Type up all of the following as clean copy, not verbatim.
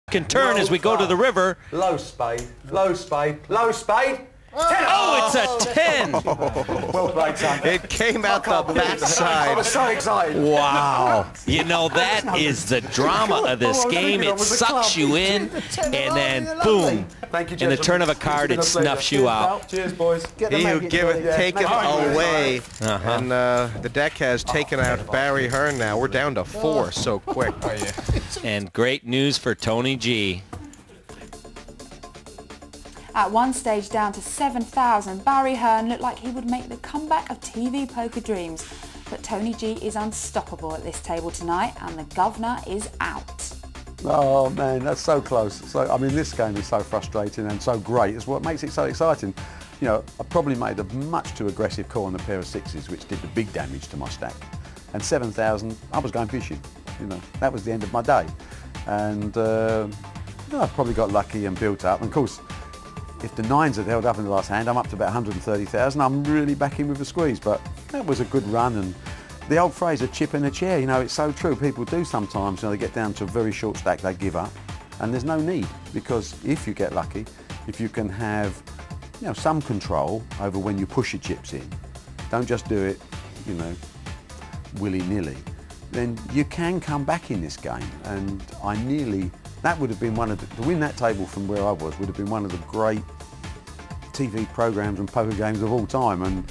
Can turn as we go to the river. Low spade, low spade, low spade. Oh, it's a 10. Well played, son. It came out the backside. I was so excited. Wow. You know, that is the drama of this game. It sucks you in, and then boom. Thank you, in the turn of a card, it snuffs you out. Cheers, boys. He who giveth taketh away. And the deck has taken out Barry Hearn now. We're down to 4 so quick. And great news for Tony G. At one stage down to 7,000, Barry Hearn looked like he would make the comeback of TV poker dreams. But Tony G is unstoppable at this table tonight, and the governor is out. Oh man, that's so close. So I mean, this game is so frustrating and so great. It's what makes it so exciting. You know, I probably made a much too aggressive call on the pair of sixes, which did the big damage to my stack. And 7,000, I was going fishing. You know, that was the end of my day. And I probably got lucky and built up. And of course, if the nines had held up in the last hand, I'm up to about 130,000. I'm really back in with a squeeze, but that was a good run. And the old phrase, a chip in a chair, you know, it's so true. People do sometimes, you know, they get down to a very short stack, they give up. And there's no need, because if you get lucky, if you can have, you know, some control over when you push your chips in, don't just do it, you know, willy-nilly, then you can come back in this game. And I nearly, that would have been one of the, to win that table from where I was would have been one of the great TV programs and poker games of all time. And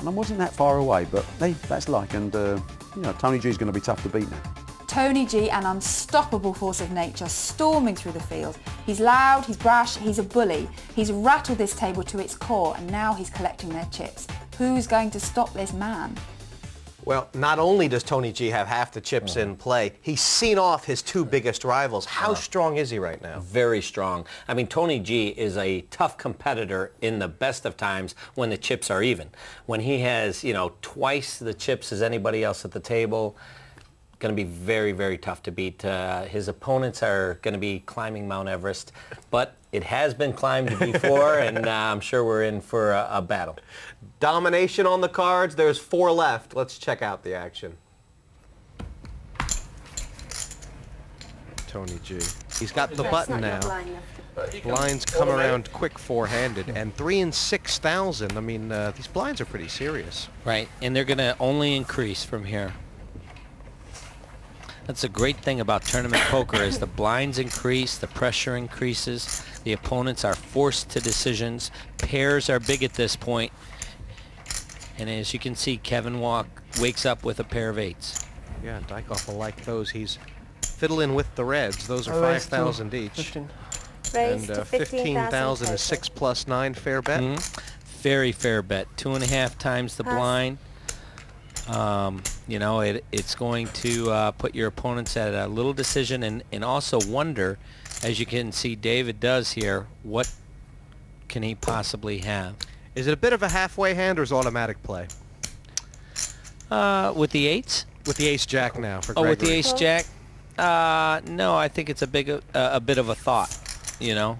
I wasn't that far away, but hey, that's like, and you know, Tony G is going to be tough to beat now. Tony G, an unstoppable force of nature, storming through the field. He's loud, he's brash, he's a bully. He's rattled this table to its core, and now he's collecting their chips. Who's going to stop this man? Well, not only does Tony G have half the chips in play, he's seen off his 2 biggest rivals. How strong is he right now? Very strong. I mean, Tony G is a tough competitor in the best of times when the chips are even. When he has, you know, twice the chips as anybody else at the table, going to be very, very tough to beat. His opponents are going to be climbing Mount Everest, but it has been climbed before, and I'm sure we're in for a battle. Domination on the cards. There's 4 left. Let's check out the action. Tony G. He's got the button now. Blinds come around quick 4-handed, and 3 and 6,000. I mean, these blinds are pretty serious. Right, and they're going to only increase from here. That's a great thing about tournament poker is the blinds increase, the pressure increases, the opponents are forced to decisions, pairs are big at this point, and as you can see, Kevin wakes up with a pair of 8s. Yeah, Dykhoff will like those. He's fiddling with the reds. Those are 5,000 each. 15. And 15,000 is 6 plus 9, fair bet? Very fair bet. 2.5 times the blind. You know, it's going to put your opponents at a little decision, and also wonder, as you can see David does here, what can he possibly have? Is it a bit of a halfway hand, or is automatic play? With the 8s? With the ace-jack now for Gregory. Oh, with the ace-jack? No, I think it's a bit of a thought, you know.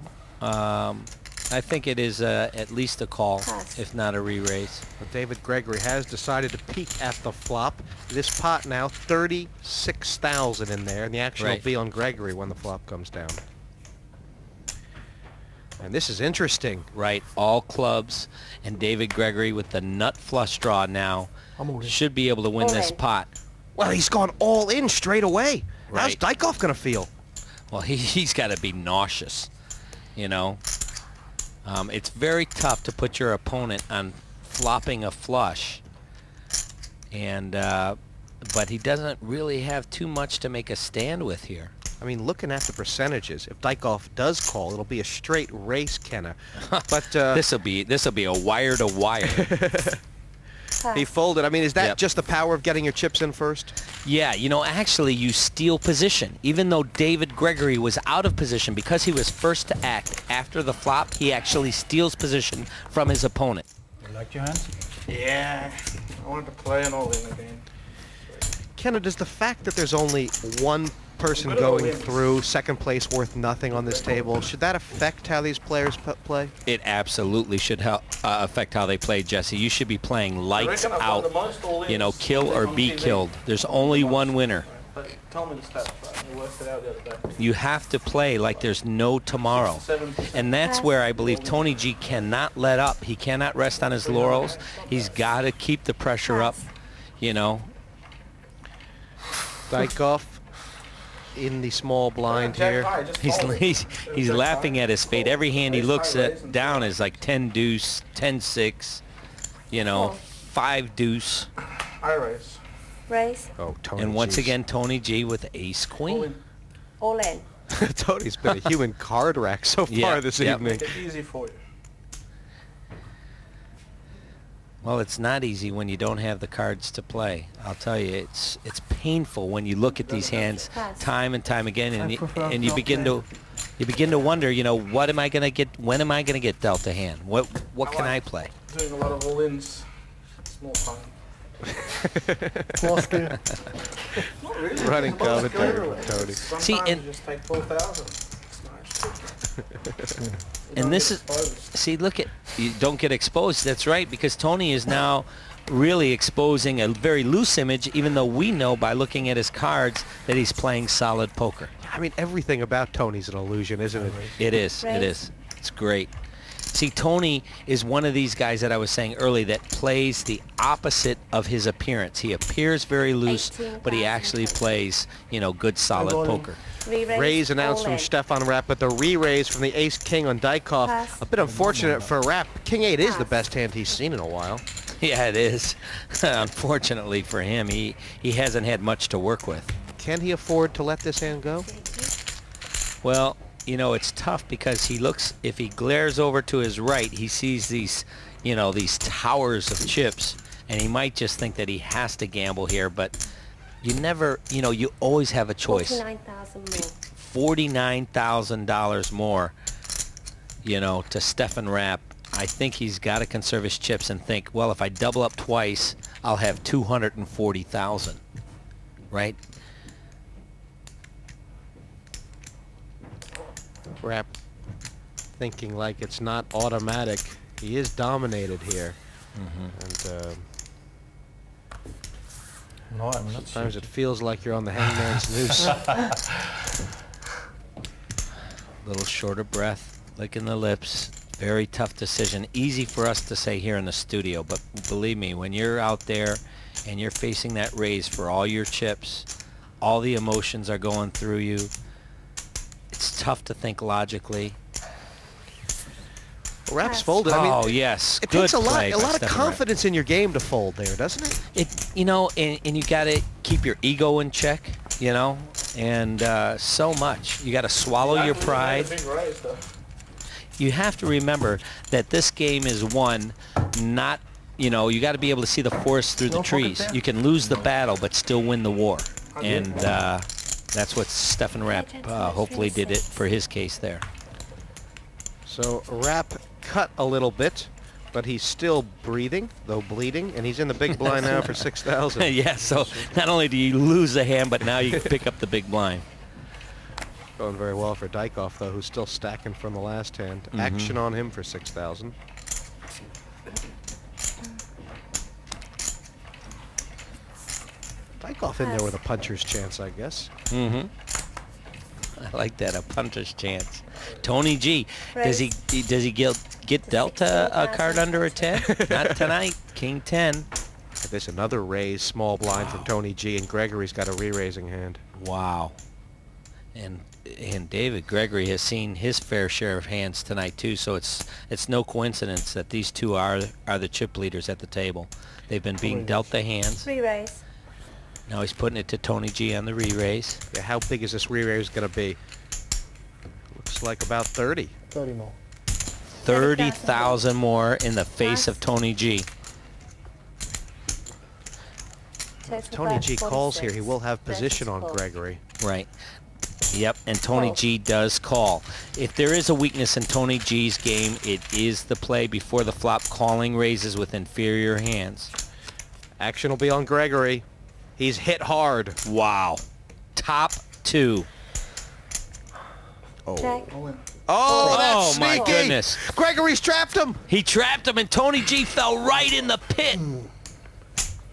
I think it is at least a call, if not a re-raise. Well, David Gregory has decided to peek at the flop. This pot now, 36,000 in there, and the action will be on Gregory when the flop comes down. And this is interesting. Right, all clubs, and David Gregory with the nut flush draw now should be able to win this pot. Well, he's gone all in straight away. Right. How's Dykhoff going to feel? Well, he's got to be nauseous, you know. It's very tough to put your opponent on flopping a flush, and but he doesn't really have too much to make a stand with here. I mean, looking at the percentages, if Dykhoff does call, it'll be a straight race, Kenna. But this'll be a wire to wire. He folded. I mean, is that just the power of getting your chips in first? Yeah, you know, actually you steal position. Even though David Gregory was out of position, because he was first to act after the flop, he actually steals position from his opponent. You like your hands? Yeah, I wanted to play and all in again. Kenna, does the fact that there's only one person going through second place worth nothing on this table, should that affect how these players play? It absolutely should affect how they play, Jesse. You should be playing lights out, you know, kill or be killed. There's only one winner. But you told me to stop, right? We worked it out the other day. You have to play like there's no tomorrow. 7%. And that's where I believe Tony G cannot let up. He cannot rest on his laurels. He's got to keep the pressure up, you know. Dykhoff in the small blind here. He's laughing at his fate. Every hand he looks at down is like 10 deuce, 10-6, you know, 5 deuce. I raise. Raise. Oh, Tony And once G's. again, Tony G with ace queen. All in. Tony's been a human card rack so far Yeah, this yep. evening. Make it easy for you. Well, it's not easy when you don't have the cards to play. I'll tell you, it's painful when you look at these hands time and time again, and you begin to wonder, you know, what am I going to get? When am I going to get dealt a hand? What can I play? Doing a lot of all-ins. Small time. What's good? Not really. Running It's a lot of commentary skill. from Tony. Sometimes See, and- you just take 4,000. It's nice. And this is, see, look at, you don't get exposed. That's right, because Tony is now really exposing a very loose image, even though we know by looking at his cards that he's playing solid poker. I mean, everything about Tony's an illusion, isn't it? It is. It is. It's great. See, Tony is one of these guys that I was saying earlier that plays the opposite of his appearance. He appears very loose, but he actually plays, you know, good solid poker. Raise announced from Stefan Rapp, but the re-raise from the ace-king on Dykhoff. Pass. A bit unfortunate for Rapp. King-8 is the best hand he's seen in a while. Yeah, it is. Unfortunately for him, he hasn't had much to work with. Can he afford to let this hand go? Well, you know, it's tough because he looks, if he glares over to his right, he sees these, you know, these towers of chips, and he might just think that he has to gamble here, but you never, you know, you always have a choice. $49,000 more, you know, to Stefan Rapp. I think he's got to conserve his chips and think, well, if I double up twice, I'll have 240,000, right? Rapp thinking like it's not automatic. He is dominated here. And No, I'm not. sometimes it feels like you're on the hangman's noose. Little shorter breath, licking the lips. Very tough decision. Easy for us to say here in the studio, but believe me, when you're out there and you're facing that raise for all your chips, all the emotions are going through you. It's tough to think logically. Rapp's folded. I mean, Oh yes, it good takes a play by lot of Stefan Rapp. confidence in your game to fold there, doesn't it? It, you know, and you got to keep your ego in check, you know, and so much. You got to swallow your pride. Big raise, though. You have to remember that this game is won, not, you know, you got to be able to see the forest through the trees. You can lose the battle, but still win the war. And that's what Stefan Rapp hopefully did it for his case there. So Rapp cut a little bit, but he's still breathing, though bleeding, and he's in the big blind now for 6,000. Yeah, so not only do you lose a hand, but now you pick up the big blind. Going very well for Dykhoff, though, who's still stacking from the last hand. Action on him for 6,000. Dykhoff in there with a puncher's chance, I guess. I like that, a punter's chance. Tony G, does he get dealt a card under a 10? Not tonight. King 10. There's another raise, small blind from Tony G, and Gregory's got a re-raising hand. Wow. And David Gregory has seen his fair share of hands tonight too, so it's no coincidence that these two are the chip leaders at the table. They've been being dealt the hands. Re-raise. Now he's putting it to Tony G on the re-raise. Yeah, how big is this re-raise going to be? Looks like about 30. 30 more. 30,000 more in the face of Tony G. Tony G calls here. He will have position on Gregory. Right. Yep, and Tony G does call. If there is a weakness in Tony G's game, it is the play before the flop calling raises with inferior hands. Action will be on Gregory. He's hit hard. Wow. Top 2. Check. Oh, that's Oh, my sneaky. goodness. Gregory's trapped him. He trapped him, and Tony G fell right in the pit.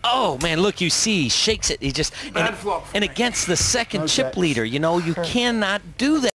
Oh man, look, you see, he shakes it. He just Bad flop for and me. against the second No chip checks. leader, you know, you cannot do that.